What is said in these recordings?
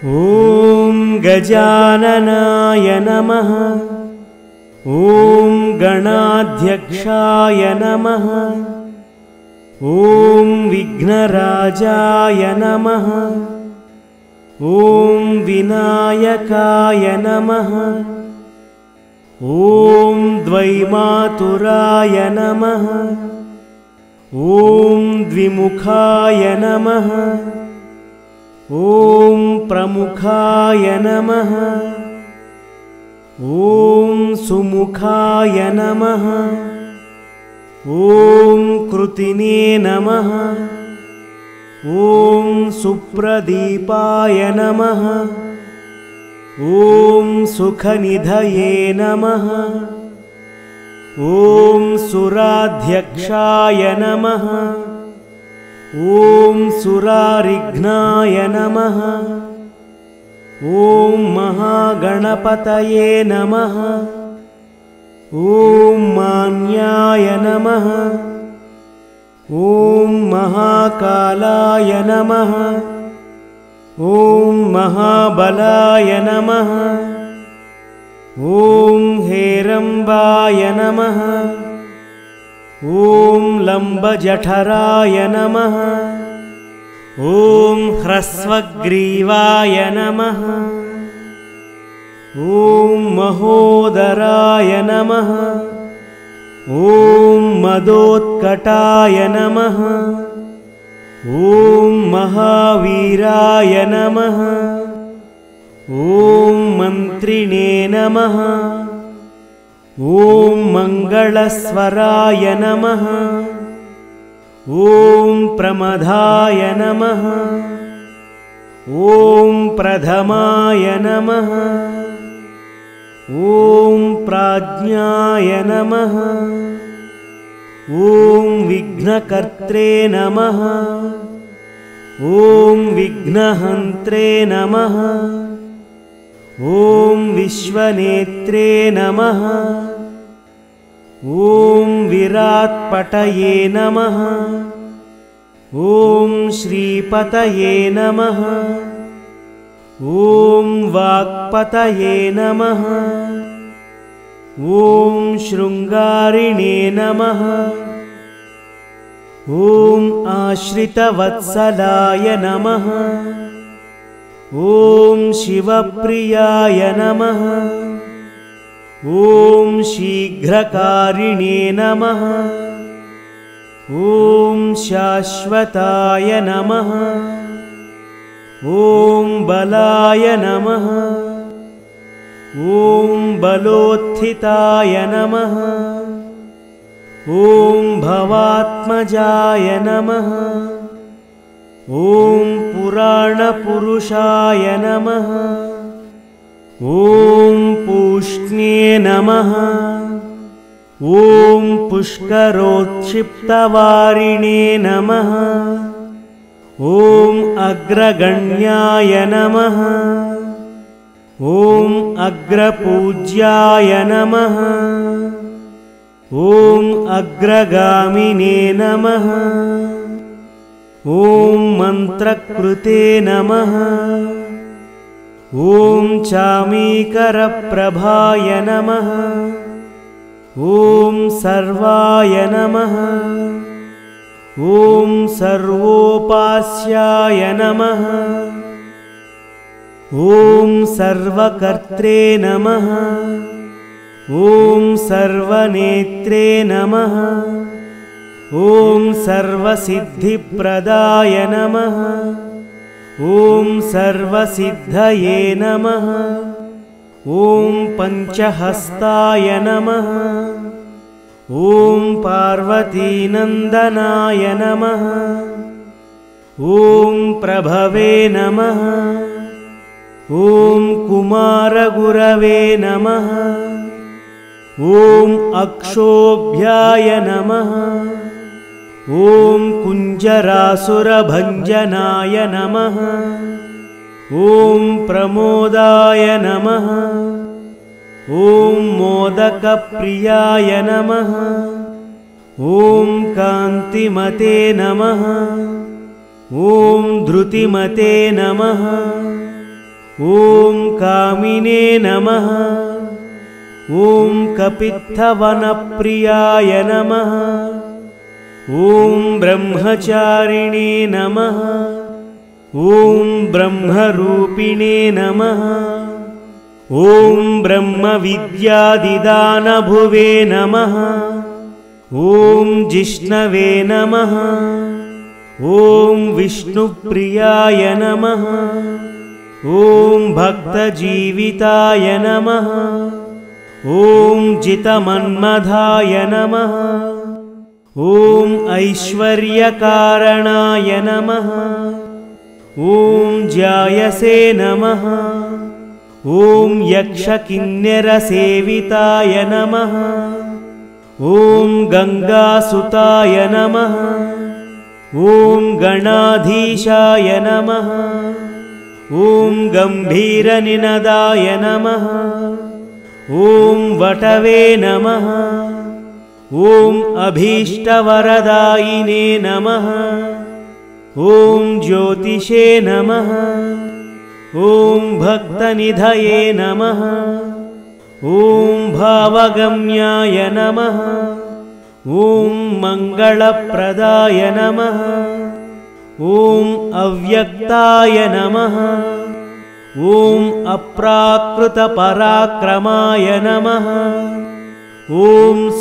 ॐ गजाननाय नमः। ॐ गणाध्यक्षाय नमः। ॐ विघ्नराजाय नमः। ॐ विनायकाय नमः। ॐ द्वैमातुराय नमः। ॐ द्विमुखाय नमः। ॐ प्रमुखाय नमः। ॐ सुमुखाय नमः। ॐ कृतिने नमः। ॐ सुप्रदीपाय नमः। ॐ सुखनिधये नमः। ॐ सुराध्यक्षाय नमः। ॐ सुरारिघ्नाय नमः। ॐ महागणपतये नमः। ॐ मान्याय नमः। ॐ महाकालाय नमः। ॐ महाबलाय नमः। ॐ हेरम्बाय नमः। ॐ लम्बजठराय नमः। ॐ ह्रस्वग्रीवाय नमः। ॐ महोदराय नमः। ॐ मदोत्कटाय नमः। ॐ महावीराय नमः। ॐ मन्त्रिणे नमः। ॐ मङ्गलस्वराय नमः। ॐ प्रमदाय नमः। ॐ प्रथमाय नमः। ॐ प्राज्ञाय नमः। ॐ विघ्नकर्त्रे नमः। ॐ विघ्नहन्त्रे नमः। ॐ विश्वनेत्रे नमः। ॐ विराट्पटये नमः। ॐ श्रीपतये नमः। ॐ वाक्पतये नमः। ॐ शृङ्गारिणे नमः। ॐ आश्रितवत्सलाय नमः। ॐ शिवप्रियाय नमः। ॐ शीघ्रकारिणे नमः। ॐ शाश्वताय नमः। ॐ बलाय नमः। ॐ बलोत्थिताय नमः। ॐ भवात्मजाय नमः। ॐ पुराणपुरुषाय नमः। ॐ पूष्ण्ये नमः। ॐ पुष्करोत्क्षिप्तवारिणे नमः। ॐ अग्रगण्याय नमः। ॐ अग्रपूज्याय नमः। ॐ अग्रगामिने नमः। ॐ मन्त्रकृते नमः। ॐ चामीकरप्रभाय नमः। ॐ सर्वाय नमः। ॐ सर्वोपास्याय नमः। ॐ सर्वकर्त्रे नमः। ॐ सर्वनेत्रे नमः। ॐ सर्वसिद्धिप्रदाय नमः। ॐ सर्वसिद्धये नमः। ॐ पञ्चहस्ताय नमः। ॐ पार्वतीनन्दनाय नमः। ॐ प्रभवे नमः। ॐ कुमारगुरवे नमः। ॐ अक्षोभ्याय नमः। ॐ कुञ्जरासुरभञ्जनाय नमः। ॐ प्रमोदाय नमः। ॐ मोदकप्रियाय नमः। ॐ कान्तिमते नमः। ॐ धृतिमते नमः। ॐ कामिने नमः। ॐ कपित्थवनप्रियाय नमः। ॐ ब्रह्मचारिणे नमः। ॐ ब्रह्मरूपिणे नमः। ॐ ब्रह्मविद्यादिदानभुवे नमः। ॐ जिष्णवे नमः। ॐ विष्णुप्रियाय नमः। ॐ भक्तजीविताय नमः। ॐ जितमन्मधाय नमः। ॐ ऐश्वर्यकारणाय नमः। ॐ जायसे नमः। ॐ यक्षकिन्नरसेविताय नमः। ॐ गङ्गासुताय नमः। ॐ गणाधीशाय नमः। ॐ गम्भीरनिनदाय नमः। ॐ वटवे नमः। ॐ अभीष्टवरदायिने नमः। ॐ ज्योतिषे नमः। ॐ भक्तनिधये नमः। ॐ भावगम्याय नमः। ॐ मङ्गलप्रदाय नमः। ॐ अव्यक्ताय नमः। ॐ अप्राकृतपराक्रमाय नमः। ॐ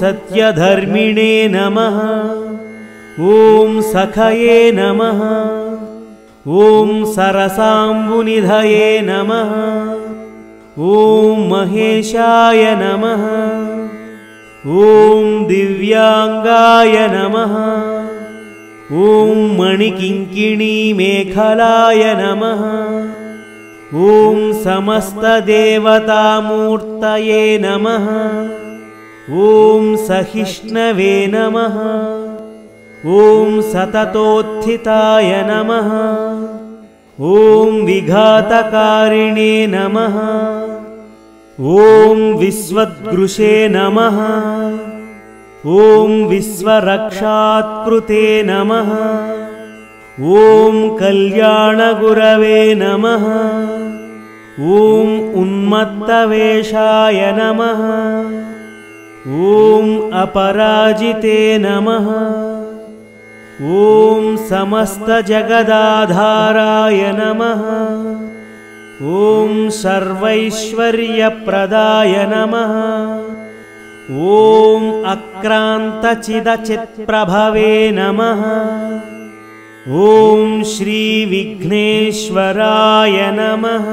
सत्यधर्मिणे नमः। ॐ सखये नमः। ॐ सरसाम्बुनिधये नमः। ॐ महेशाय नमः। ॐ दिव्याङ्गाय नमः। ॐ मणिकिङ्किणीमेखलाय नमः। ॐ समस्तदेवतामूर्तये नमः। ॐ सहिष्णवे नमः। ॐ सततोत्थिताय नमः। ॐ विघातकारिणे नमः। ॐ विश्वद्गृशे नमः। ॐ विश्वरक्षात्कृते नमः। ॐ कल्याणगुरवे नमः। ॐ उन्मत्तवेषाय नमः। ॐ अपराजिते नमः। ॐ समस्तजगदाधाराय नमः। ॐ सर्वैश्वर्यप्रदाय नमः। ॐ अक्रान्तचिदचित्प्रभवे नमः। ॐ श्रीविघ्नेश्वराय नमः।